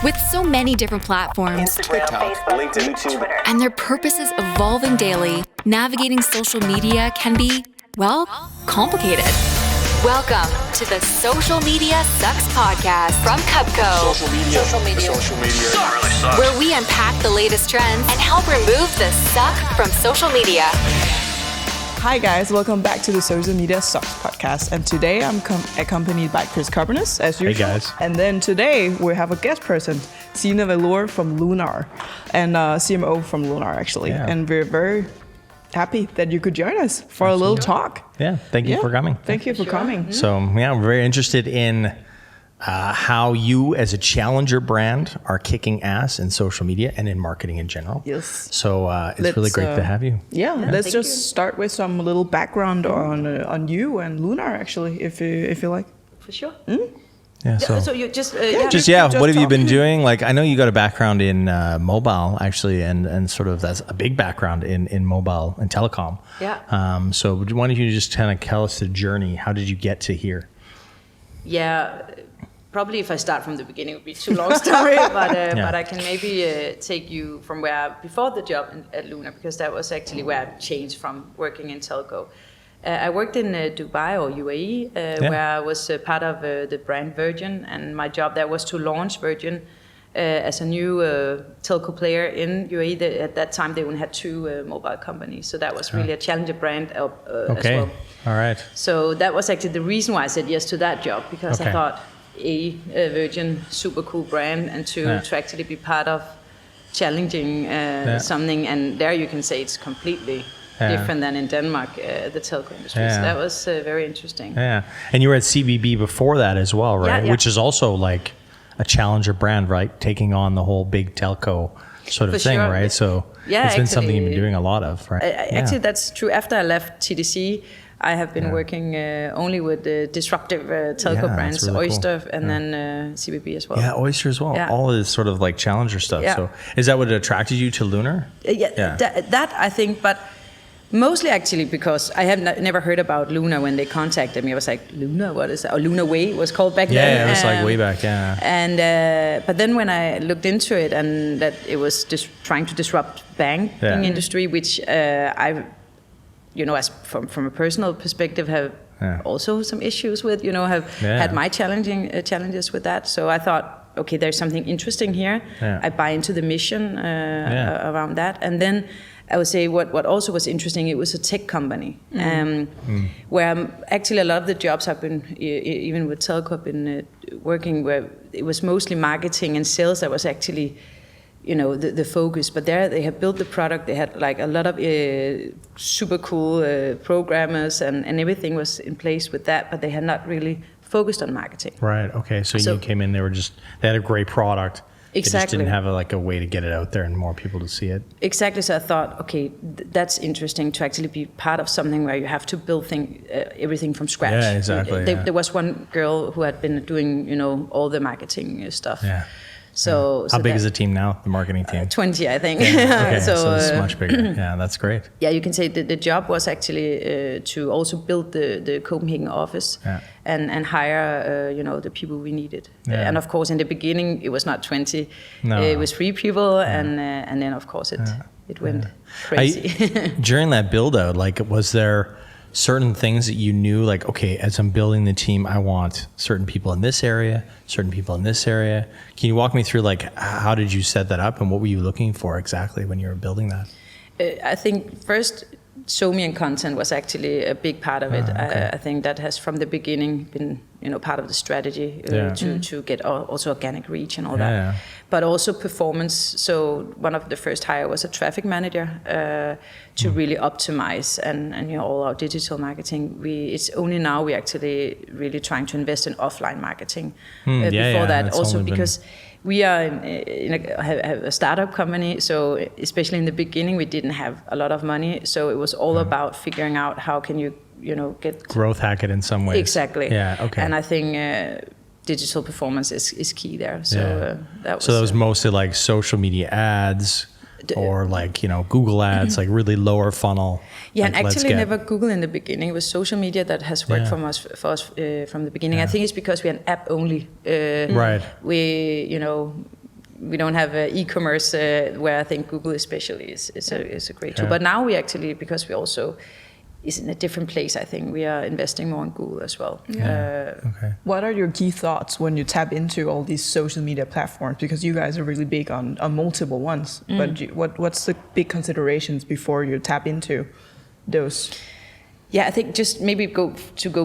With so many different platforms, Instagram, Facebook, LinkedIn, YouTube, and their purposes evolving daily, navigating social media can be, well, complicated. Welcome to the Social Media Sucks podcast from Kubbco, Social media. where we unpack the latest trends and help remove the suck from social media. Hi guys, welcome back to the Social Media Sucks podcast. And today I'm accompanied by Chris Carbonis, as usual. Hey guys. And then today we have a guest person, Signe Valeur from Lunar, and CMO from Lunar actually. Yeah. And we're very happy that you could join us for a little talk. Yeah, thank you for coming. Thank you for coming. So we're very interested in how you as a challenger brand are kicking ass in social media and in marketing in general. Yes. So it's really great to have you. Yeah, let's just start with some little background on you and Lunar actually, if you like. For sure. Yeah. So you just What have you been doing? Like, I know you got a background in mobile actually, and sort of that's a big background in mobile and telecom. Yeah. So why don't you just kind of tell us the journey? How did you get to here? Yeah. Probably if I start from the beginning, it would be too long story, but I can maybe take you from before the job at Lunar, because that was actually where I changed from working in telco. I worked in Dubai or UAE, where I was part of the brand Virgin, and my job there was to launch Virgin as a new telco player in UAE. At that time, they only had two mobile companies, so that was really a challenger brand as well. All right. So that was actually the reason why I said yes to that job, because I thought, Virgin, super cool brand, and to actually be part of challenging something, and there you can say it's completely different than in Denmark, the telco industry. So that was very interesting. Yeah, and you were at CBB before that as well, right? Yeah. Which is also like a challenger brand, right? Taking on the whole big telco sort of For thing, sure. right? So it's been something you've been doing a lot of, right? Actually, that's true. After I left TDC, I have been working only with disruptive telco brands, really Oyster, cool. and then CBB as well. Yeah, Oyster as well. Yeah. All of this sort of like challenger stuff. Yeah. So is that what attracted you to Lunar? That I think, but mostly actually because I have never heard about Lunar when they contacted me. I was like, Lunar, what is that? Or Lunar Way was called back then. Yeah, it was like way back, And but then when I looked into it, and that it was just trying to disrupt banking industry, which as from a personal perspective, have also some issues with, have had my challenges with that. So I thought, okay, there's something interesting here. Yeah. I buy into the mission around that. And then I would say what also was interesting, it was a tech company, where actually a lot of the jobs I've been, even with telco, I've been working where it was mostly marketing and sales that was actually the focus. But there they have built the product. They had like a lot of super cool programmers, and everything was in place with that, but they had not really focused on marketing. Right. Okay. So you came in, they had a great product. Exactly. They just didn't have a way to get it out there and more people to see it. Exactly. So I thought, okay, that's interesting to actually be part of something where you have to build everything from scratch. Yeah, exactly. There was one girl who had been doing, all the marketing stuff. Yeah. So how big is the team now, the marketing team? 20, I think. Yeah. Okay, so it's much bigger. Yeah, that's great. Yeah, you can say the job was actually to also build the Copenhagen office and hire, the people we needed. Yeah. And of course, in the beginning, it was not 20. No. It was 3 people, and then of course it went crazy. During that build out, was there certain things that you knew, like, okay, as I'm building the team, I want certain people in this area, certain people in this area. Can you walk me through, how did you set that up, and what were you looking for exactly when you were building that? I think first, SoMe and content was actually a big part of it. Okay. I think that has from the beginning been part of the strategy to get also organic reach and all that. Yeah. But also performance. So one of the first hire was a traffic manager to really optimize and all our digital marketing. It's only now we're actually really trying to invest in offline marketing. Before that, also because we are in a startup company, so especially in the beginning, we didn't have a lot of money. So it was all about figuring out how can you, get growth hack it in some ways. Exactly. Yeah. Okay. And I think digital performance is key there. So that was mostly like social media ads, or Google ads, like really lower funnel. Yeah, and actually never Google in the beginning. It was social media that has worked for us from the beginning. I think it's because we're an app only. Right. We we don't have e-commerce where I think Google especially is a great tool. But now we actually, because we also is in a different place, I think we are investing more in Google as well. Okay. What are your key thoughts when you tap into all these social media platforms? Because you guys are really big on multiple ones. But what's the big considerations before you tap into those? Yeah, I think just maybe go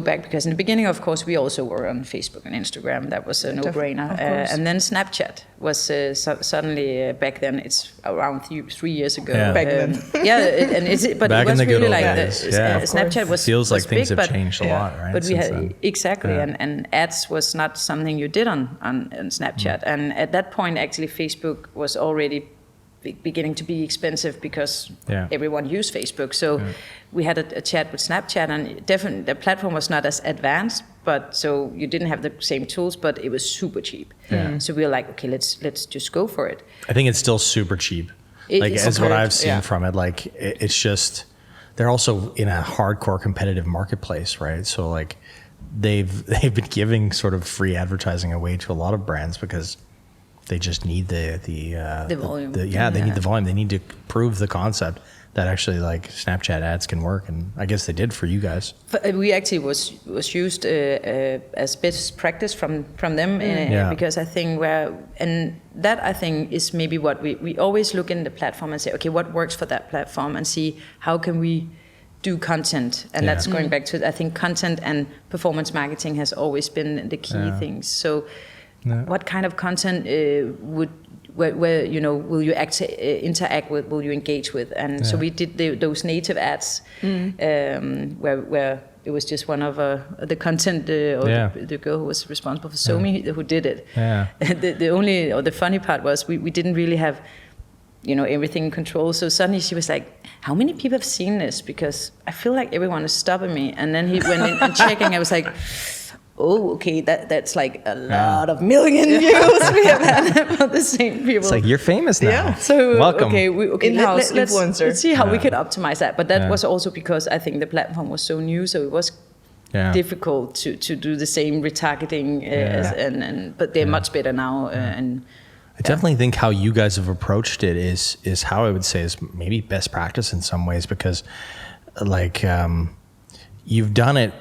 back, because in the beginning, of course, we also were on Facebook and Instagram. That was a no-brainer. And then Snapchat was suddenly back then. It's around 3 years ago. Yeah. Back then. But back it was in the really good like old days. Snapchat was. Feels like was things big, have changed a lot, right? But we had exactly, and ads was not something you did on Snapchat. And at that point, actually, Facebook was already beginning to be expensive because everyone used Facebook. So we had a chat with Snapchat, and definitely the platform was not as advanced, but so you didn't have the same tools, but it was super cheap. So we were like, okay, let's just go for it. I think it's still super cheap. As what I've seen from it, it's just, they're also in a hardcore competitive marketplace, right? So like they've been giving sort of free advertising away to a lot of brands because they just need the volume. They need the volume. They need to prove the concept that actually like Snapchat ads can work, and I guess they did for you guys. We actually was used as best practice from them because I think that I think is maybe what we always look in the platform and say, okay, what works for that platform, and see how can we do content, and that's going back to, I think content and performance marketing has always been the key things. So. What kind of content where will you interact with? Will you engage with? And so we did those native ads where it was just one of the content the girl who was responsible for SoMe who did it. The funny part was we didn't really have everything in control. So suddenly she was like, how many people have seen this? Because I feel like everyone is stopping me. And then he went in and checking. I was like, oh, okay, that's like a lot of million views we have had about the same people. It's like, you're famous now. Yeah. So, welcome. Okay, in-house influencer. Let's see how we could optimize that. But that was also because I think the platform was so new, so it was difficult to do the same retargeting, but they're much better now. I definitely think how you guys have approached it is how I would say is maybe best practice in some ways, because like you've done it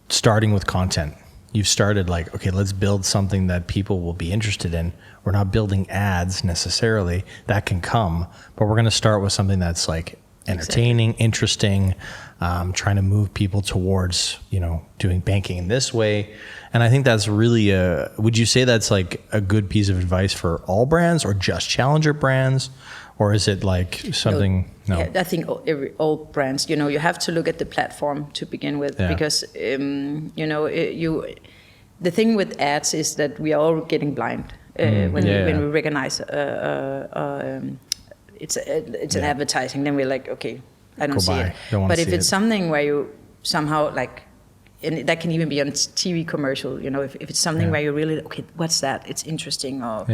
starting with content. You've started like, okay, let's build something that people will be interested in. We're not building ads necessarily, that can come, but we're going to start with something that's like entertaining, interesting, trying to move people towards, doing banking in this way. And I think that's really would you say that's like a good piece of advice for all brands or just challenger brands? Or is it like something? No. Yeah, I think all brands, you have to look at the platform to begin with, because the thing with ads is that we are all getting blind when we recognize it's an advertising. Then we're like, okay, I don't see it. But if it's something where you somehow like, and that can even be on TV commercial, if it's something where you really, okay, what's that? It's interesting, or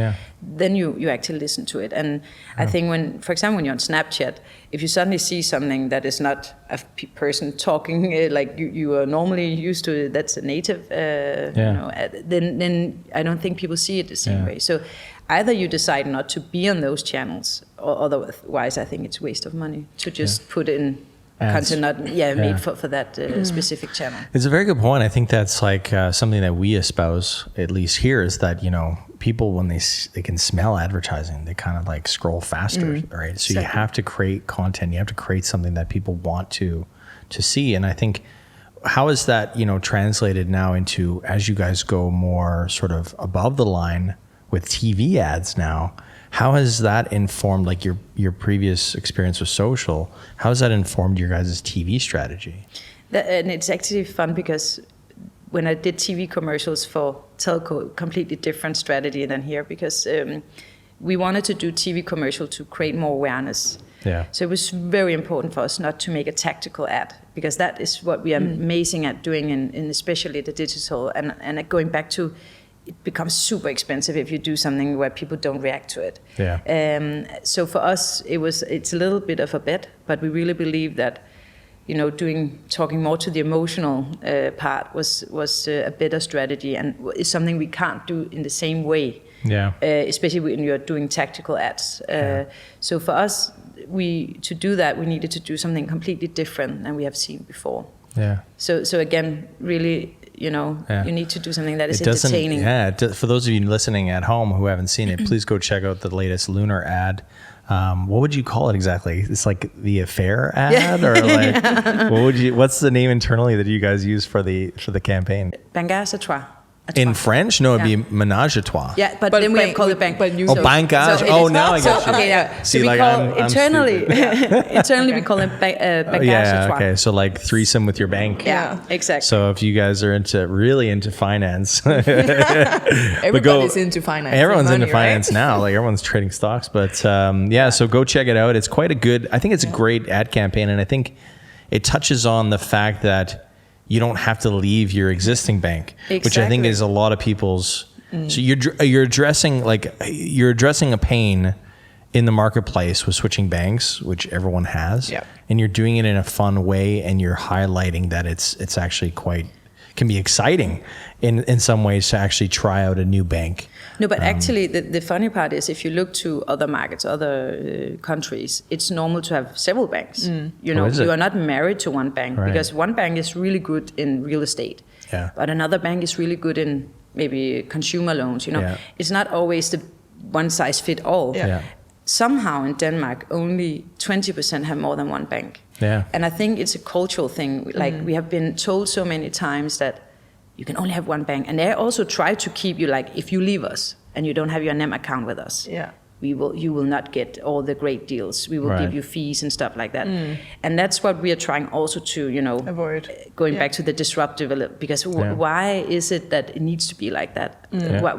then you actually listen to it. And I think for example, when you're on Snapchat, if you suddenly see something that is not a person talking like you are normally used to, that's a native, then I don't think people see it the same way. So either you decide not to be on those channels, or otherwise I think it's a waste of money to just put in content not made for that specific channel. It's a very good point. I think that's like something that we espouse, at least here, is that people, when they can smell advertising, they kind of like scroll faster, right? So you have to create content. You have to create something that people want to see. And I think, how is that translated now into, as you guys go more sort of above the line with TV ads now? How has that informed, like your previous experience with social, how has that informed your guys' TV strategy? And it's actually fun because when I did TV commercials for telco, completely different strategy than here, because we wanted to do TV commercial to create more awareness. Yeah. So it was very important for us not to make a tactical ad, because that is what we are amazing at doing in especially the digital. And going back to, it becomes super expensive if you do something where people don't react to it. Yeah. So for us, it's a little bit of a bet, but we really believe that, talking more to the emotional part was a better strategy, and is something we can't do in the same way especially when you're doing tactical ads. So for us, to do that, we needed to do something completely different than we have seen before. Yeah. So again, really, you need to do something that is entertaining. For those of you listening at home who haven't seen it, please go check out the latest Lunar ad. What would you call it exactly? It's like the affair ad, or like what's the name internally that you guys use for the campaign? Bangage à trois. In French? No, it'd be ménage à trois. Yeah, but then we call it bank. Bangage. Now I get you. Okay, yeah. See, so like I'm internally we call it bangage à trois. Okay, so like threesome with your bank. Yeah, exactly. So if you guys are really into finance, everybody's into finance. Everyone's into finance now. Like everyone's trading stocks, but so go check it out. It's quite I think it's a great ad campaign, and I think it touches on the fact that you don't have to leave your existing bank, which I think is a lot of people's. So you're addressing a pain in the marketplace with switching banks, which everyone has, and you're doing it in a fun way, and you're highlighting that it's actually can be exciting in some ways to actually try out a new bank. No, but actually the funny part is if you look to other markets, other countries, it's normal to have several banks. You are not married to one bank, because one bank is really good in real estate, but another bank is really good in maybe consumer loans. It's not always the one size fit all. Somehow in Denmark, only 20% have more than one bank. And I think it's a cultural thing. Like we have been told so many times that you can only have one bank, and they also try to keep you like, if you leave us and you don't have your NEM account with us, you will not get all the great deals. We will give you fees and stuff like that. And that's what we are trying also to, avoid. Going back to the disruptive, because why is it that it needs to be like that?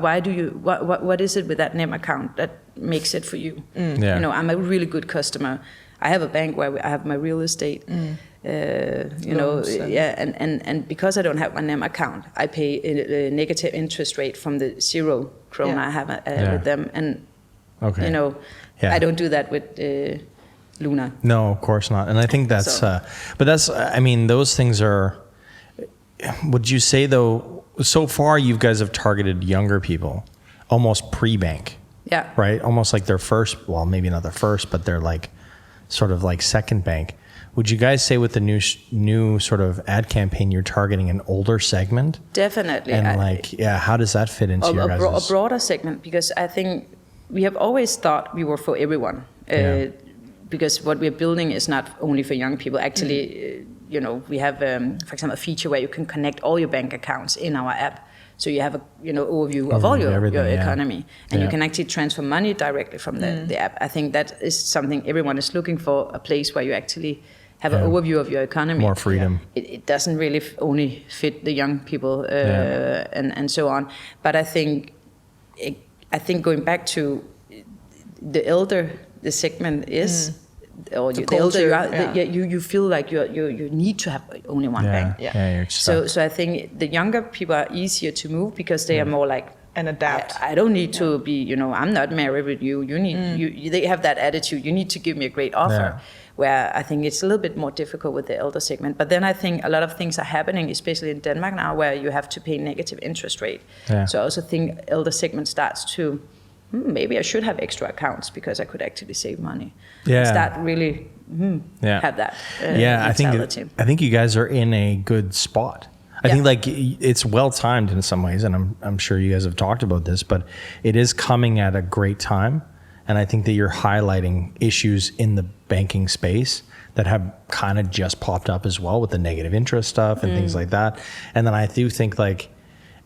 Why do you? What is it with that NEM account that makes it for you? I'm a really good customer. I have a bank where I have my real estate. And because I don't have my NEM account, I pay a negative interest rate from the 0 krona I have with them, and I don't do that with Lunar. No, of course not. And I think that's, those things are. Would you say though? So far, you guys have targeted younger people, almost pre-bank. Yeah. Right. Almost like their first. Well, maybe not their first, but they're like, sort of like second bank. Would you guys say with the new sort of ad campaign, you're targeting an older segment? Definitely. And how does that fit into your guys' a broader segment? Because I think we have always thought we were for everyone. Because what we're building is not only for young people. Actually, we have, for example, a feature where you can connect all your bank accounts in our app. So you have a overview of all your economy, and you can actually transfer money directly from the app. I think that is something everyone is looking for, a place where you actually have an overview of your economy. More freedom. It doesn't really only fit the young people and so on. But I think going back to the elder the segment is, or the older you are, you feel like you need to have only one bank. So I think the younger people are easier to move because they are more like, and adapt. I don't need to be, I'm not married with you. You need they have that attitude. You need to give me a great offer. Where I think it's a little bit more difficult with the elder segment. But then I think a lot of things are happening, especially in Denmark now, where you have to pay negative interest rate. So I also think elder segment starts to, maybe I should have extra accounts because I could actually save money. Start really have that mentality. I think you guys are in a good spot. I think like it's well timed in some ways, and I'm sure you guys have talked about this, but it is coming at a great time. And I think that you're highlighting issues in the banking space that have kind of just popped up as well with the negative interest stuff and things like that. And then I do think like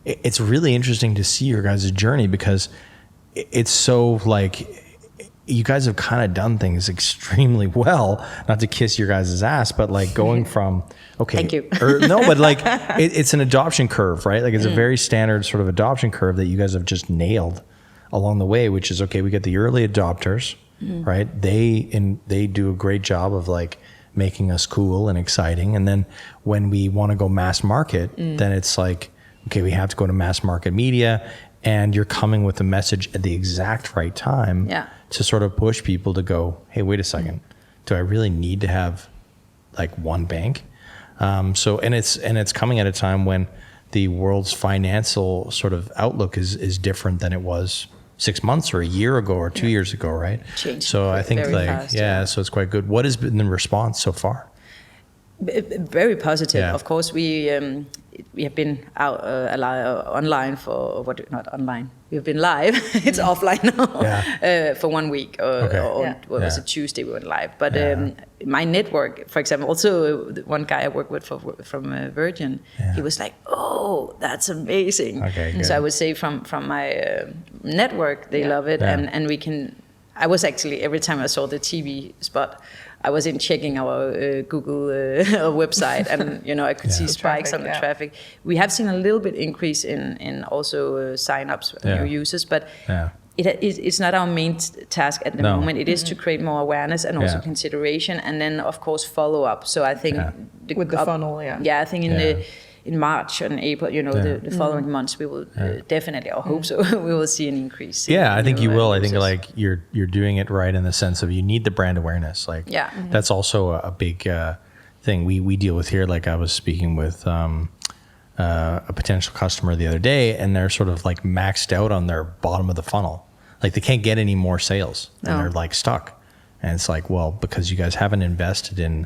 it's really interesting to see your guys' journey, because it's so like you guys have kind of done things extremely well, not to kiss your guys' ass, but like going from, thank you. But like it's an adoption curve, right? Like it's a very standard sort of adoption curve that you guys have just nailed along the way, which is, we get the early adopters, right? They do a great job of like making us cool and exciting. And then when we want to go mass market, then it's like, we have to go to mass market media, and you're coming with a message at the exact right time to sort of push people to go, hey, wait a second, do I really need to have like one bank? And it's coming at a time when the world's financial sort of outlook is different than it was 6 months or a year ago or 2 years ago, right? Changed. So I think very fast, so it's quite good. What has been the response so far? Very positive. Yeah. Of course, we have been out online for not online. We've been live. It's offline now for 1 week. What was it? Tuesday we went live. But my network, for example, also one guy I work with from Virgin, he was like, "Oh, that's amazing." Okay, good. So I would say from my network, they love it, and we can. I was actually every time I saw the TV spot, I was in checking our Google website, and I could see spikes on the traffic. We have seen a little bit increase in also sign-ups, new users, but it's not our main task at the moment. It is to create more awareness and also consideration, and then of course follow up. So I think with the funnel, I think in March and April, the following months, we will definitely, I hope so, we will see an increase. Yeah, I think you will. I think like you're doing it right in the sense of you need the brand awareness. Like that's also a big thing we deal with here. Like I was speaking with a potential customer the other day, and they're sort of like maxed out on their bottom of the funnel. Like they can't get any more sales, and they're like stuck. And it's like, well, because you guys haven't invested in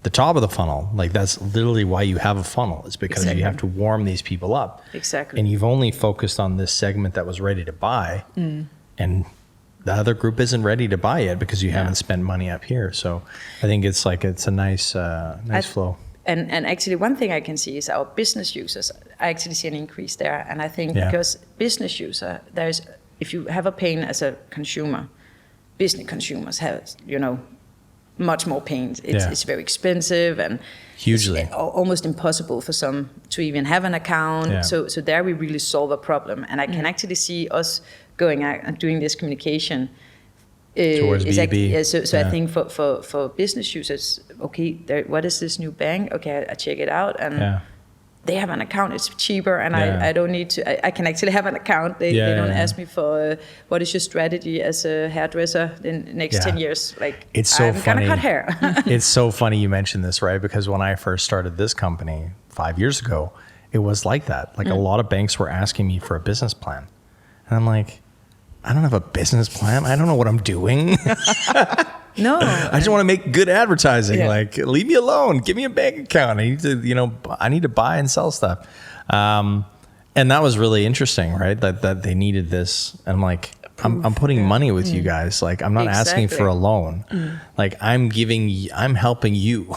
the top of the funnel. Like that's literally why you have a funnel, is because you have to warm these people up. Exactly. And you've only focused on this segment that was ready to buy, and the other group isn't ready to buy yet because you haven't spent money up here. So I think it's a nice flow. And actually one thing I can see is our business users, I actually see an increase there. And I think because business user, if you have a pain as a consumer, business consumers have, much more pain. It's very expensive and hugely it's almost impossible for some to even have an account. Yeah. So there we really solve a problem, and I can actually see us going out and doing this communication towards B2B. So I think for business users, okay, what is this new bank? Okay, I check it out, and they have an account, it's cheaper, and I don't need to, I can actually have an account. They don't ask me for what is your strategy as a hairdresser in the next 10 years. Like, it's so I'm funny. gonna cut hair. It's so funny you mentioned this, right? Because when I first started this company 5 years ago, it was like that. Like a lot of banks were asking me for a business plan. And I'm like, I don't have a business plan. I don't know what I'm doing. No, I just want to make good advertising. Yeah. Like, leave me alone. Give me a bank account. I need to, I need to buy and sell stuff. And that was really interesting, right? That they needed this. And I'm like, I'm putting money with you guys. Like, I'm not asking for a loan. Like, I'm helping you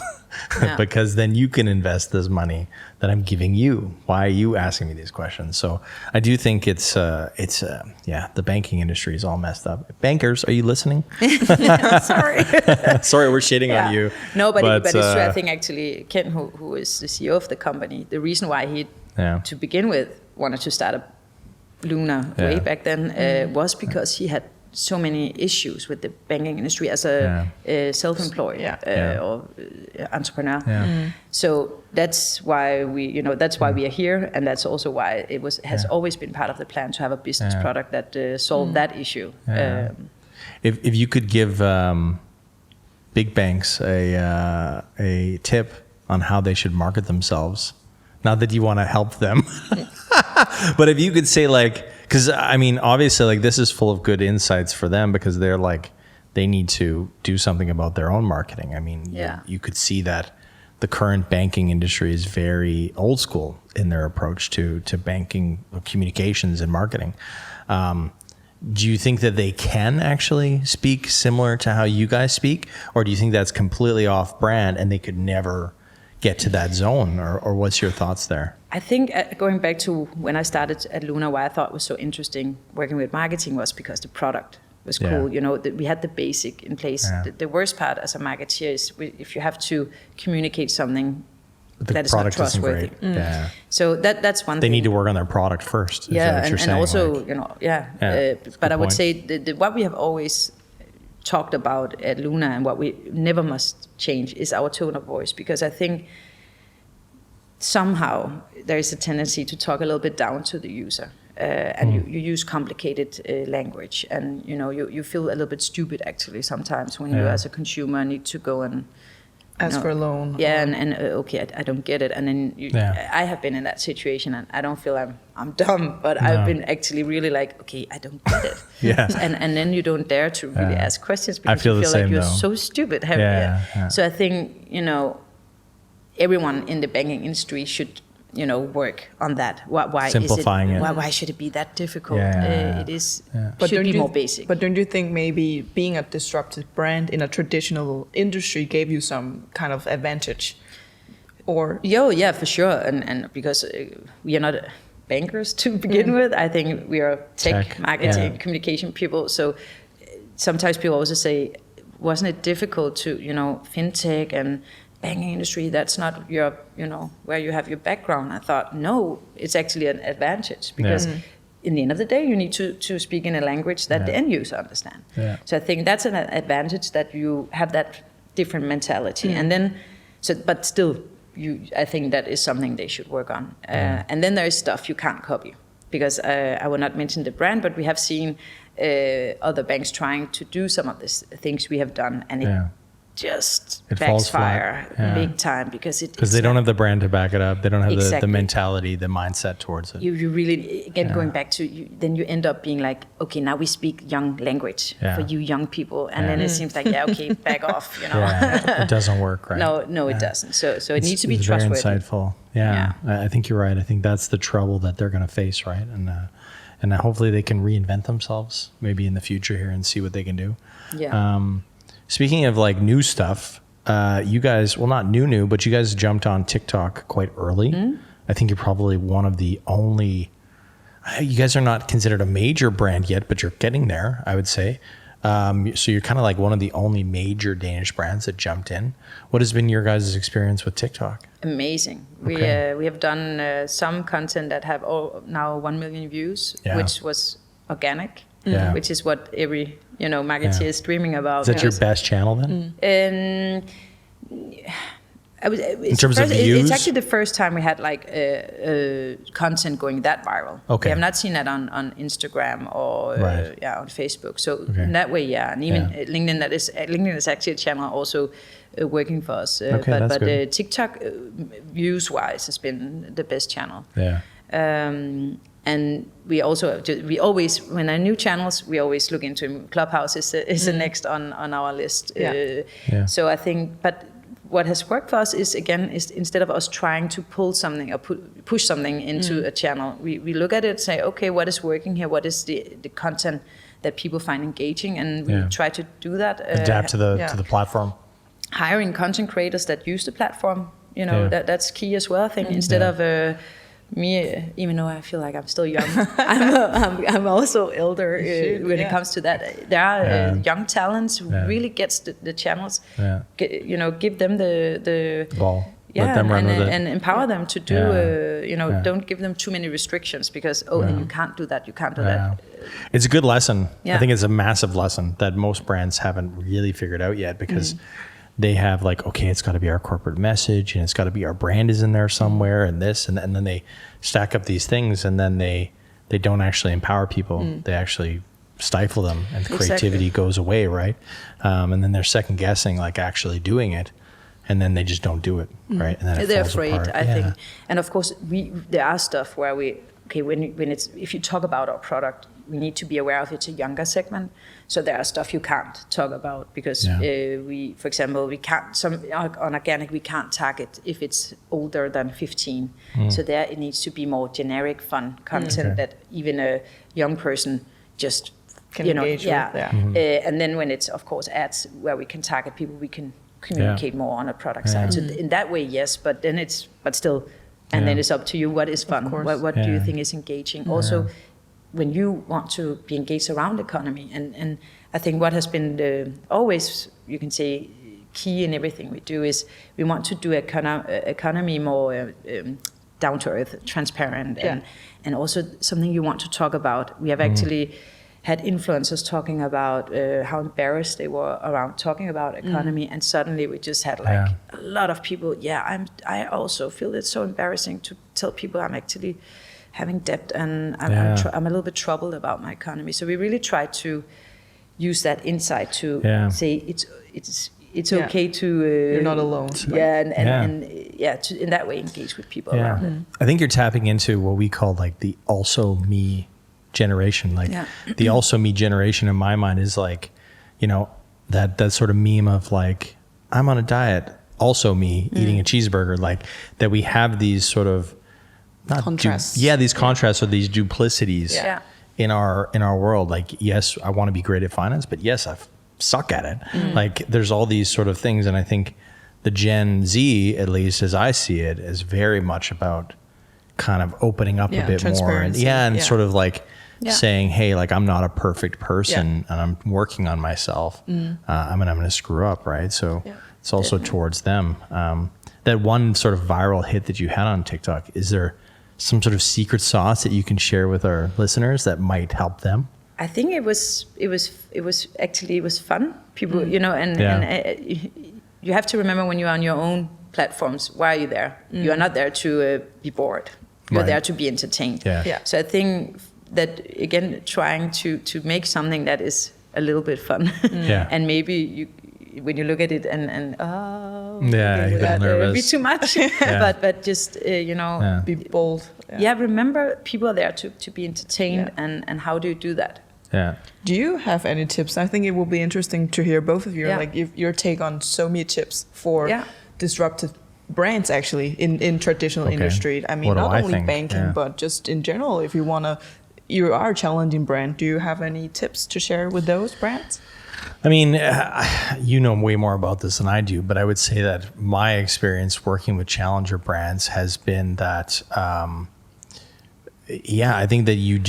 because then you can invest this money that I'm giving you. Why are you asking me these questions? So I do think it's the banking industry is all messed up. Bankers, are you listening? Sorry. Sorry, we're shitting on you. No, but it's true. I think actually Ken, who is the CEO of the company, the reason why he, to begin with, wanted to start a Lunar way back then was because he had so many issues with the banking industry as a self-employed or entrepreneur. So that's why we are here, and that's also why it has always been part of the plan to have a business product that solved that issue. If you could give big banks a tip on how they should market themselves, not that you want to help them, but if you could say because I mean, obviously, this is full of good insights for them because they're they need to do something about their own marketing. I mean, you could see that the current banking industry is very old school in their approach to banking communications and marketing. Do you think that they can actually speak similar to how you guys speak, or do you think that's completely off brand and they could never get to that zone, or what's your thoughts there? I think going back to when I started at Lunar, why I thought it was so interesting working with marketing was because the product was cool. We had the basic in place. The worst part as a marketeer is if you have to communicate something that is not trustworthy. So that's one thing. They need to work on their product first. And also, but I would say what we have always talked about at Lunar and what we never must change is our tone of voice, because I think somehow there is a tendency to talk a little bit down to the user, and you use complicated language, and you feel a little bit stupid actually sometimes when you as a consumer need to go and ask for a loan. Yeah, and okay, I don't get it, and then I have been in that situation, and I don't feel I'm dumb, but I've been actually really like, okay, I don't get it. And then you don't dare to really ask questions because you feel like you're so stupid. So I think, you know, everyone in the banking industry should, you know, work on that. Why simplifying is it? Why should it be that difficult? It is. But should be more basic. But don't you think maybe being a disruptive brand in a traditional industry gave you some kind of advantage? Or yeah, for sure. And because we are not bankers to begin with, I think we are tech marketing, communication people. So sometimes people also say, wasn't it difficult to, you know, fintech and banking industry, that's not your, you know, where you have your background. I thought, no, it's actually an advantage because in the end of the day, you need to speak in a language that the end user understand. So I think that's an advantage that you have that different mentality. And then, but still, I think that is something they should work on. And then there is stuff you can't copy because I will not mention the brand, but we have seen other banks trying to do some of these things we have done, and it backfire big time because they don't have the brand to back it up. They don't have the mentality, the mindset towards it. You really, again, going back to, then you end up being like, okay, now we speak young language for you young people. And then it seems like, okay, back off, you know. It doesn't work, right? No, it doesn't. So it needs to be trustworthy. Very insightful. I think you're right. I think that's the trouble that they're going to face, right? And hopefully they can reinvent themselves maybe in the future here and see what they can do. Speaking of like new stuff, you guys, well, not new, but you guys jumped on TikTok quite early. I think you're probably one of the only, you guys are not considered a major brand yet, but you're getting there, I would say. So you're kind of like one of the only major Danish brands that jumped in. What has been your guys' experience with TikTok? Amazing. We have done some content that have now 1 million views, which was organic. Which is what every, you know, marketeer is dreaming about. Is that your best channel then? In terms of views? It's actually the first time we had like content going that viral. We have not seen that on Instagram or on Facebook. So in that way, and even LinkedIn. LinkedIn is actually a channel also working for us. But TikTok views wise has been the best channel. And we always, when there are new channels, we always look into them. Clubhouse is the next on our list. So I think, but what has worked for us is instead of us trying to pull something or push something into a channel, we look at it and say, okay, what is working here? What is the content that people find engaging? And we try to do that. Adapt to the platform. Hiring content creators that use the platform, you know, that's key as well. I think instead of me, even though I feel like I'm still young, I'm also elder when it comes to that. There are young talents who really gets the channels. Give them the ball. Let them run with it. And empower them to do. Don't give them too many restrictions because and you can't do that. You can't do that. It's a good lesson. I think it's a massive lesson that most brands haven't really figured out yet because. They have like, okay, it's got to be our corporate message and it's got to be our brand is in there somewhere and this and then they stack up these things and then they don't actually empower people. They actually stifle them and the creativity goes away, right? And then they're second guessing like actually doing it and then they just don't do it, right? And then they're afraid, I think. And of course, there are stuff where if you talk about our product, we need to be aware of it's a younger segment. So there are stuff you can't talk about because for example, we can't on organic we can't target if it's older than 15. So there it needs to be more generic, fun content that even a young person just can engage with. And then when it's of course ads where we can target people, we can communicate more on a product side. So in that way, yes, but then still, and then it's up to you. What is fun? What do you think is engaging? Also. When you want to be engaged around economy, and I think what has been always, you can say, key in everything we do is we want to do economy more down to earth, transparent, and also something you want to talk about. We have actually had influencers talking about how embarrassed they were around talking about economy, and suddenly we just had like a lot of people. I also feel it's so embarrassing to tell people I'm actually having debt and I'm a little bit troubled about my economy. So we really try to use that insight to say it's okay to you're not alone. And to in that way engage with people around it. I think you're tapping into what we call like the also me generation. Like the also me generation in my mind is like, you know, that sort of meme of like, I'm on a diet, also me eating a cheeseburger, like that we have these sort of not contrasts. These contrasts or these duplicities in our world. Like, yes, I want to be great at finance, but yes, I suck at it. Like there's all these sort of things. And I think the Gen Z, at least as I see it, is very much about kind of opening up a bit more and sort of like saying, hey, like I'm not a perfect person and I'm working on myself. I'm going to screw up. Right. So it's also towards them. That one sort of viral hit that you had on TikTok, is there some sort of secret sauce that you can share with our listeners that might help them? I think it was fun. People, you know, and you have to remember when you're on your own platforms, why are you there? You are not there to be bored. You're there to be entertained. So I think that, again, trying to make something that is a little bit fun. And maybe when you look at it and you get nervous. Be too much. But just, you know. Be bold. Remember people are there to be entertained and how do you do that? Do you have any tips? I think it will be interesting to hear both of you, like if your take on so-me tips for disruptive brands actually in traditional industry. I mean, not only banking, but just in general, if you are a challenging brand, do you have any tips to share with those brands? I mean, you know way more about this than I do, but I would say that my experience working with challenger brands has been that, I think that you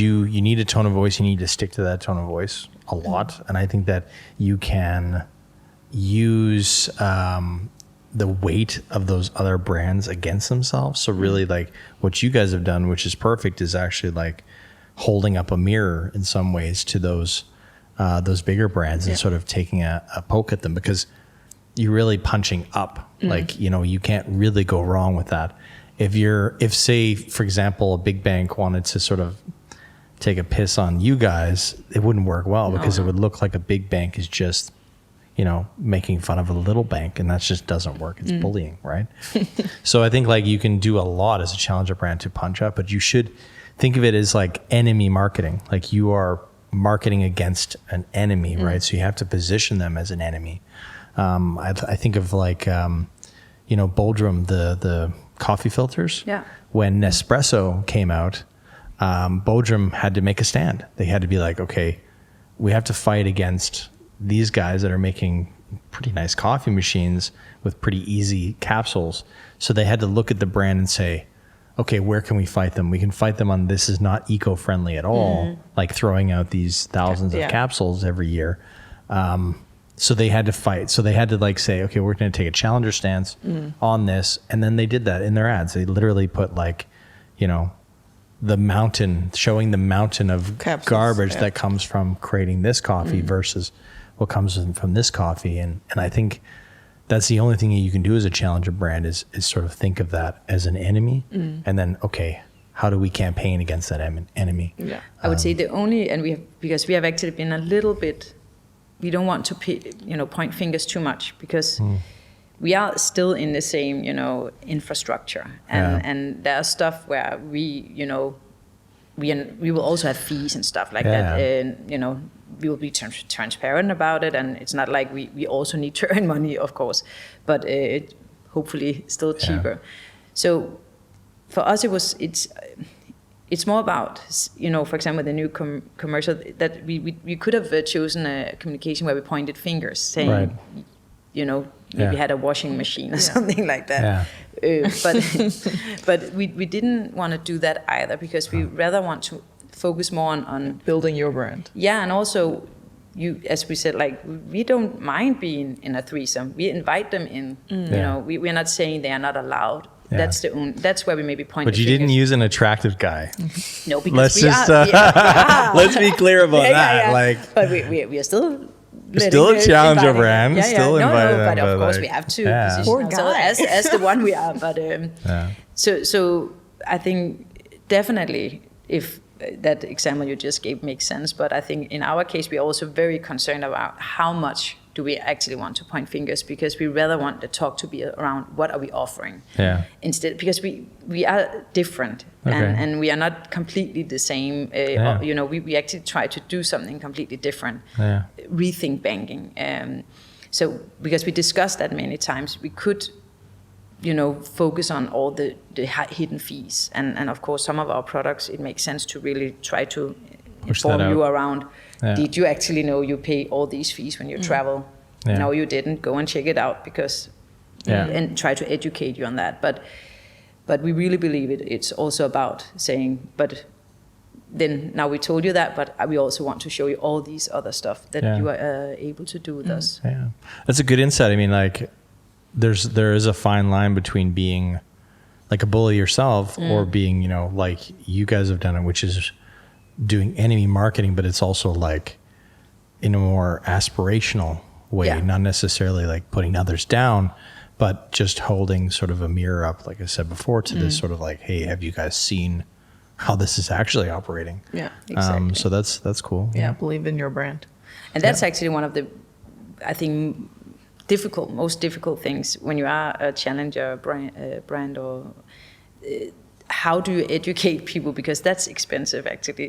need a tone of voice. You need to stick to that tone of voice a lot. And I think that you can use the weight of those other brands against themselves. So really like what you guys have done, which is perfect, is actually like holding up a mirror in some ways to those bigger brands and sort of taking a poke at them, because you're really punching up. Like, you know, you can't really go wrong with that. If say, for example, a big bank wanted to sort of take a piss on you guys, it wouldn't work well because it would look like a big bank is just, you know, making fun of a little bank, and that just doesn't work. It's bullying, right? So I think like you can do a lot as a challenger brand to punch up, but you should think of it as like enemy marketing. Like you are marketing against an enemy, right? So you have to position them as an enemy. I think of like, you know, Bodrum, the coffee filters. When Nespresso came out, Bodrum had to make a stand. They had to be like, okay, we have to fight against these guys that are making pretty nice coffee machines with pretty easy capsules. So they had to look at the brand and say, okay, where can we fight them? We can fight them on this is not eco-friendly at all, like throwing out these thousands of capsules every year. So they had to fight. So they had to like say, okay, we're going to take a challenger stance on this. And then they did that in their ads. They literally put like, you know, showing the mountain of capsules, garbage that comes from creating this coffee versus what comes from this coffee. And I think that's the only thing that you can do as a challenger brand is sort of think of that as an enemy. And then, okay, how do we campaign against that enemy? I would say the only, because we have actually been a little bit, we don't want to point fingers too much, because we are still in the same, you know, infrastructure. And there are stuff where we will also have fees and stuff like that. And, you know, we will be transparent about it, and it's not like we also need to earn money, of course, but hopefully still cheaper. So for us, it's more about, you know, for example, the new commercial that we could have chosen a communication where we pointed fingers, saying, you know, maybe had a washing machine or something like that. But we didn't want to do that either, because we rather want to focus more on building your brand. And also, as we said, like, we don't mind being in a threesome. We invite them in. You know, we're not saying they are not allowed. That's where we maybe point. But you didn't use an attractive guy. No, because let's be clear about that. Like, but we are still. Still a challenger brand. Still invited. But of course we have to position ourselves as the one we are. But so I think definitely if that example you just gave makes sense. But I think in our case we are also very concerned about how much do we actually want to point fingers, because we rather want the talk to be around what are we offering instead, because we are different and we are not completely the same. You know, we actually try to do something completely different, rethink banking. So because we discussed that many times, we could, you know, focus on all the hidden fees, and of course some of our products, it makes sense to really try to inform you around, did you actually know you pay all these fees when you travel? No, you didn't. Go and check it out, because and try to educate you on that. But we really believe it's also about saying, but then now we told you that, but we also want to show you all these other stuff that you are able to do with us. Yeah, that's a good insight. I mean, like, there is a fine line between being like a bully yourself or being, you know, like you guys have done it, which is doing enemy marketing, but it's also like in a more aspirational way, not necessarily like putting others down, but just holding sort of a mirror up, like I said before, to this sort of like, hey, have you guys seen how this is actually operating? Yeah, exactly. So that's cool. Yeah, believe in your brand. And that's actually one of the, I think, most difficult things when you are a challenger brand, or how do you educate people, because that's expensive actually.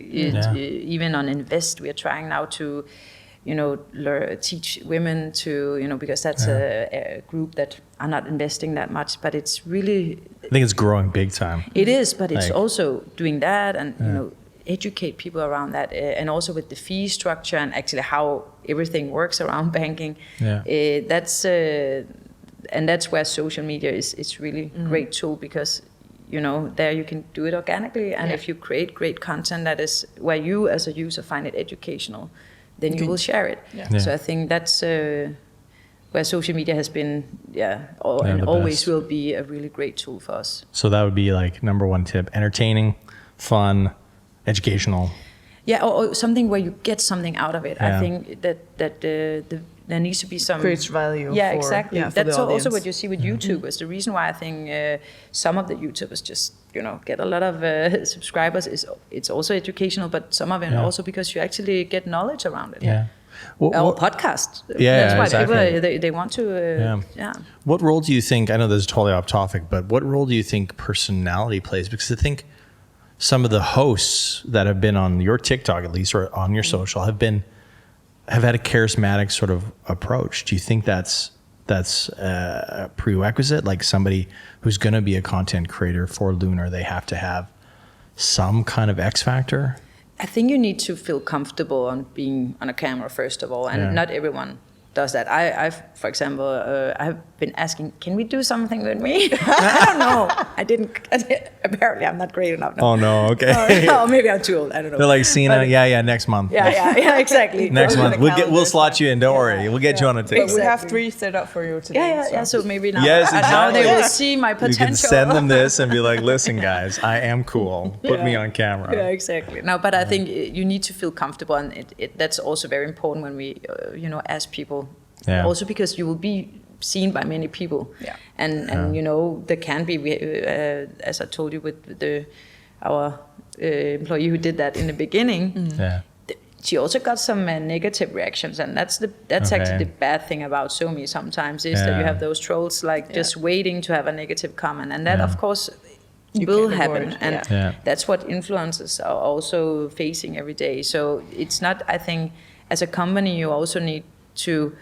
Even on Invest, we are trying now to, you know, teach women to, you know, because that's a group that are not investing that much, but it's really, I think it's growing big time. It is, but it's also doing that, and you know, educate people around that, and also with the fee structure and actually how everything works around banking. That's where social media is really great tool, because, you know, there you can do it organically, and if you create great content that is where you as a user find it educational, then you will share it. So I think that's where social media has been, and always will be a really great tool for us. So that would be like number one tip: entertaining, fun, educational. Yeah, or something where you get something out of it. I think that there needs to be some creates value. Yeah, for, exactly. Yeah, that's also what you see with YouTubers. The reason why I think some of the YouTubers just, you know, get a lot of subscribers is it's also educational, but some of it also because you actually get knowledge around it. Or podcasts. That's why people they want to. What role do you think? I know this is totally off topic, but what role do you think personality plays? Because I think some of the hosts that have been on your TikTok, at least, or on your social, have had a charismatic sort of approach. Do you think that's a prerequisite? Like somebody who's going to be a content creator for Lunar, they have to have some kind of X factor? I think you need to feel comfortable on being on a camera, first of all, and not everyone does that. I've, for example, I've been asking, can we do something with me? I don't know. I didn't. Apparently, I'm not great enough. No. Oh no. Okay. Or maybe I'm too old. I don't know. They're like, Signe, next month. Yeah, exactly. Next month, we'll slot you in. Don't worry, we'll get you on a tape. But we have 3 set up for you today. Yeah. So maybe now, yes, exactly. now they will see my potential. You can send them this and be like, listen, guys, I am cool. Put me on camera. Yeah, exactly. No, but I think you need to feel comfortable, and that's also very important when we, ask people. Also because you will be seen by many people, and you know, there can be, as I told you with our employee who did that in the beginning. She also got some negative reactions, and that's actually the bad thing about SoMe sometimes, is that you have those trolls just waiting to have a negative comment, and that of course will happen, and that's what influencers are also facing every day. So it's not, I think, as a company you also need to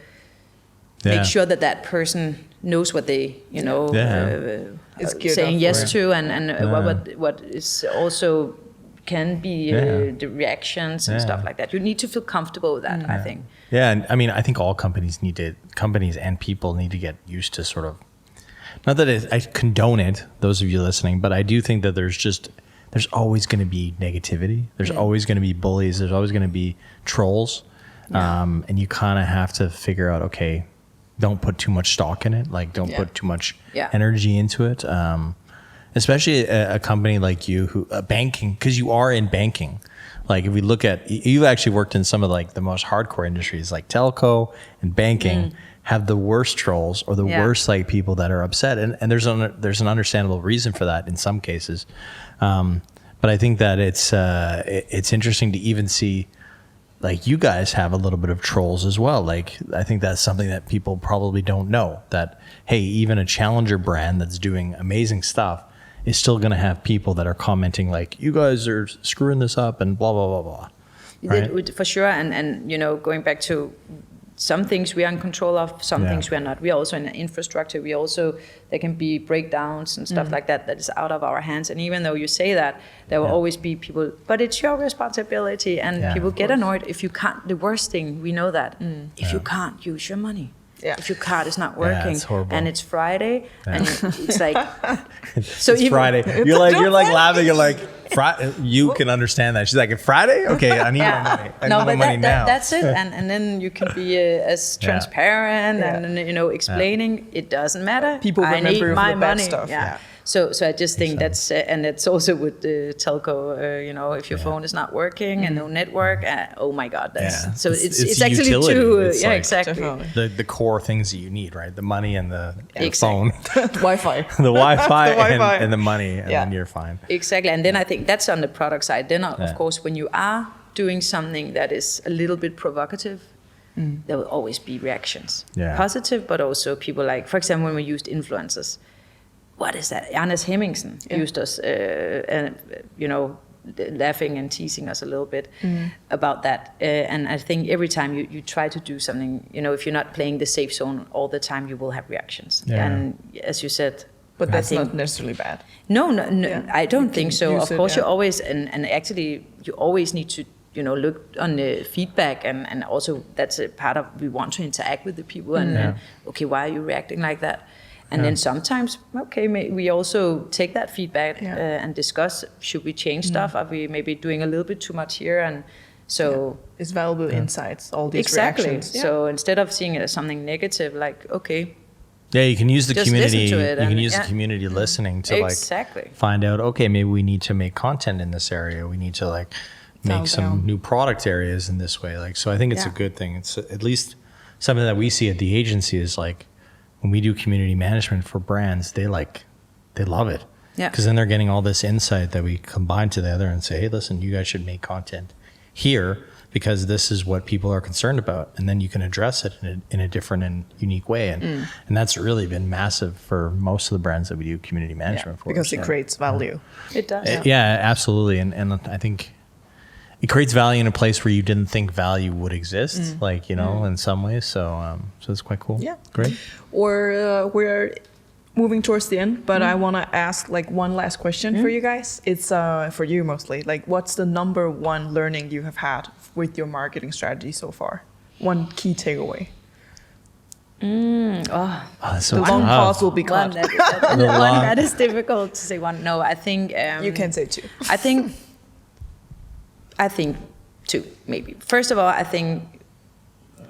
make sure that person knows what they, is saying yes to, and what is also can be the reactions and stuff like that. You need to feel comfortable with that, I think. Yeah, and I mean, I think all companies and people need to get used to sort of, not that I condone it, those of you listening, but I do think that there's always going to be negativity. There's always going to be bullies. There's always going to be trolls. And you kind of have to figure out, okay, don't put too much stock in it. Like, don't put too much energy into it. Especially a company like you, who banking, because you are in banking. Like, if we look at, you've actually worked in some of like the most hardcore industries, like telco and banking, have the worst trolls or the worst like people that are upset. And there's an understandable reason for that in some cases. But I think that it's interesting to even see like you guys have a little bit of trolls as well. Like I think that's something that people probably don't know, that hey, even a challenger brand that's doing amazing stuff is still going to have people that are commenting like, you guys are screwing this up and blah blah blah blah. Right? For sure, and you know, going back to some things we are in control of, some things we are not. We are also in infrastructure. We also, there can be breakdowns and stuff like that is out of our hands. And even though you say that, there will always be people, but it's your responsibility. And people get annoyed if you can't. The worst thing, we know that, if you can't use your money. Yeah. If your card is not working, it's and it's Friday, and it's like, so it's Friday. You're like laughing. You're like, you can understand that. She's like, it's Friday? Okay, I need my money. I need my money now. That's it. And then you can be as transparent and you know, explaining. It doesn't matter. People remember I need my the bad money. Stuff. Yeah. So I just think that's, and it's also with the telco, you know, if your phone is not working and no network, oh my God, that's, so it's actually too, it's like, exactly. The core things that you need, right? The money and the phone. Wi-Fi. The Wi-Fi and the money, and then you're fine. Exactly, and then I think that's on the product side. Then of course, when you are doing something that is a little bit provocative, there will always be reactions. Positive, but also people like, for example, when we used influencers, what is that? Anders Hemmingsen used us, you know, laughing and teasing us a little bit about that. And I think every time you try to do something, you know, if you're not playing the safe zone all the time, you will have reactions. And as you said, but that's not necessarily bad. No, I don't think so. Of course, you always, and actually, you always need to, you know, look on the feedback, and also that's a part of, we want to interact with the people, and okay, why are you reacting like that? And then sometimes, okay, we also take that feedback and discuss, should we change stuff? Are we maybe doing a little bit too much here? And so it's valuable insights, all these reactions. So instead of seeing it as something negative, like, okay. Yeah, you can use the community. You can use the community listening to like find out, okay, maybe we need to make content in this area. We need to like make some new product areas in this way. Like, so I think it's a good thing. It's at least something that we see at the agency is like, when we do community management for brands, they love it. Yeah. Because then they're getting all this insight that we combine together and say, hey, listen, you guys should make content here because this is what people are concerned about. And then you can address it in a different and unique way. And that's really been massive for most of the brands that we do community management for. Because it creates value. It does. Yeah, absolutely. And I think it creates value in a place where you didn't think value would exist, like, you know, in some ways. So it's quite cool. Yeah. Great. We're moving towards the end, but I want to ask like one last question for you guys. It's for you mostly. Like, what's the number one learning you have had with your marketing strategy so far? One key takeaway. So the long pause will be cut. That is difficult to say one. No, I think... you can say two. I think two, maybe. First of all, I think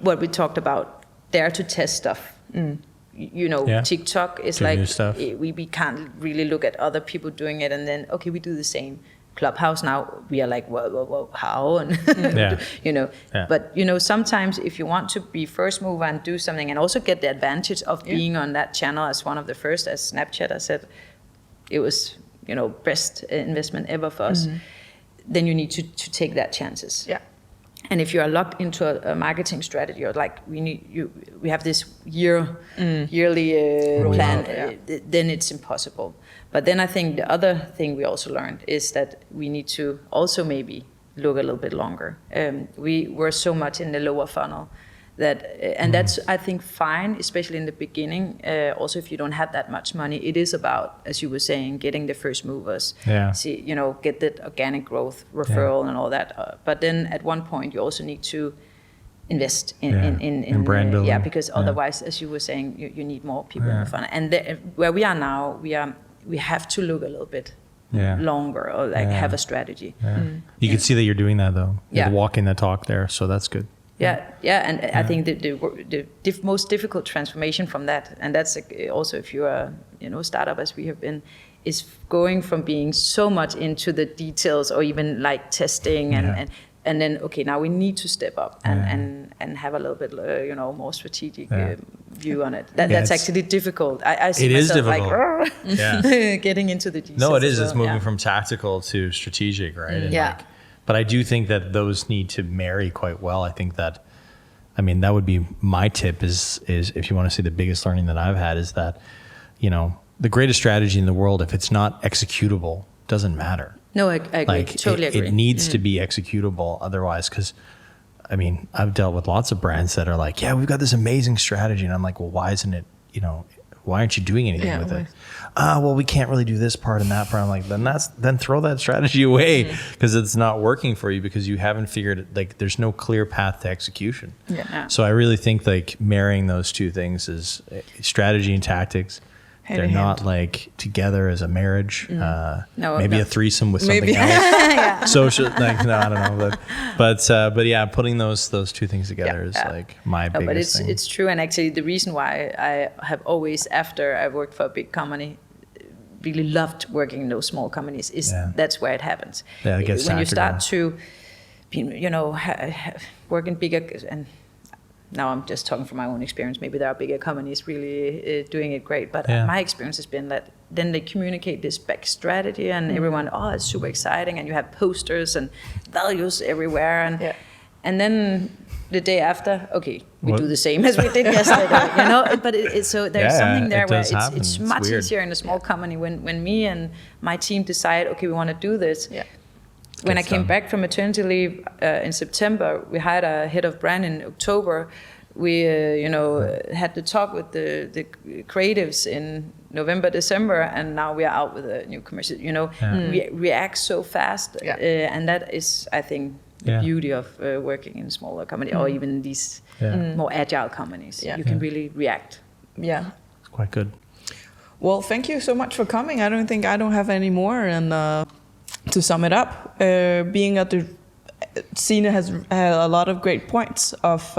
what we talked about, dare to test stuff. You know, TikTok is like, we can't really look at other people doing it and then, okay, we do the same. Clubhouse now, we are like, whoa, how? And you know, but you know, sometimes if you want to be first mover and do something and also get the advantage of being on that channel as one of the first, as Snapchat, I said, it was, you know, best investment ever for us. Then you need to take that chances. Yeah. And if you are locked into a marketing strategy, or like we have this yearly plan, then it's impossible. But then I think the other thing we also learned is that we need to also maybe look a little bit longer. We were so much in the lower funnel that, and that's, I think, fine, especially in the beginning. Also, if you don't have that much money, it is about, as you were saying, getting the first movers. See, you know, get that organic growth, referral, and all that. But then at one point, you also need to invest in brand building. Yeah, because otherwise, as you were saying, you need more people in the funnel. And where we are now, we have to look a little bit longer, or like have a strategy. You can see that you're doing that though. You're walking the talk there, so that's good. And I think the most difficult transformation from that, and that's also if you are, you know, startup as we have been, is going from being so much into the details or even like testing and then, okay, now we need to step up and have a little bit, you know, more strategic view on it. That's actually difficult. I see myself like getting into the details. No, it is. It's moving from tactical to strategic, right? And like But I do think that those need to marry quite well. I think that, I mean, that would be my tip is if you want to see the biggest learning that I've had is that, you know, the greatest strategy in the world, if it's not executable, doesn't matter. No, I agree. Like Totally agree. It needs to be executable. Otherwise, because I mean, I've dealt with lots of brands that are like, yeah, we've got this amazing strategy. And I'm like, well, why isn't it, you know, why aren't you doing anything with it? Well, we can't really do this part and that part. I'm like, then throw that strategy away because it's not working for you because you haven't figured it. Like, there's no clear path to execution. Yeah. So I really think like marrying those two things is strategy and tactics. They're not like together as a marriage. Maybe a threesome with something else. Social, like, no, I don't know. But yeah, putting those two things together is like my biggest thing. But it's true. And actually the reason why I have always, after I worked for a big company, really loved working in those small companies is that's where it happens. Yeah, it gets when you start to, you know, work in bigger, and now I'm just talking from my own experience. Maybe there are bigger companies really doing it great, but my experience has been that then they communicate this back strategy, and everyone, it's super exciting, and you have posters and values everywhere, and then the day after, okay, we do the same as we did yesterday, you know. But so there's something there where it's much easier in a small company when me and my team decide, okay, we want to do this. Yeah. When I came back from maternity leave in September, we hired a head of brand in October. We, had to talk with the creatives in November, December, and now we are out with a new commercial. You know, we react so fast, and that is, I think, the beauty of working in a smaller company or even these more agile companies. You can really react. Yeah, it's quite good. Well, thank you so much for coming. I don't have any more, and. To sum it up, being at the Signe has had a lot of great points of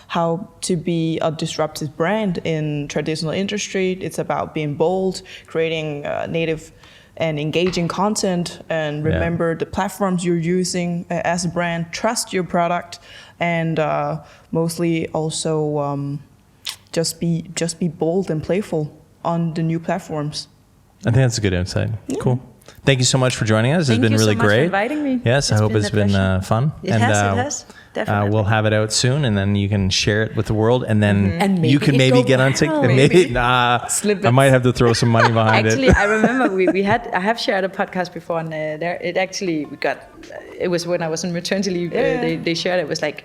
how to be a disruptive brand in traditional industry. It's about being bold, creating native and engaging content, and remember the platforms you're using as a brand. Trust your product, and mostly also just be bold and playful on the new platforms. I think that's a good insight. Yeah. Cool. Thank you so much for joining us. It's been really great. Thank you so much for inviting me. Yes, I hope it's been fun. It has. Definitely. We'll have it out soon, and then you can share it with the world, and then you can maybe get on TikTok. I might have to throw some money behind it. Actually, I remember I have shared a podcast before, and it was when I was on maternity leave. They shared it was like,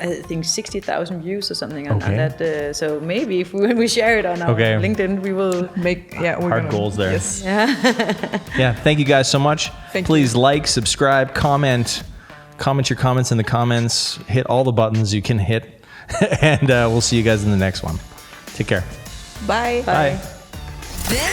I think 60,000 views or something on that. So maybe if when we share it on our LinkedIn, we will make hard goals there. Yes. Yeah. Thank you guys so much. Please like, subscribe, comment your comments in the comments. Hit all the buttons you can hit, and we'll see you guys in the next one. Take care. Bye. Bye. This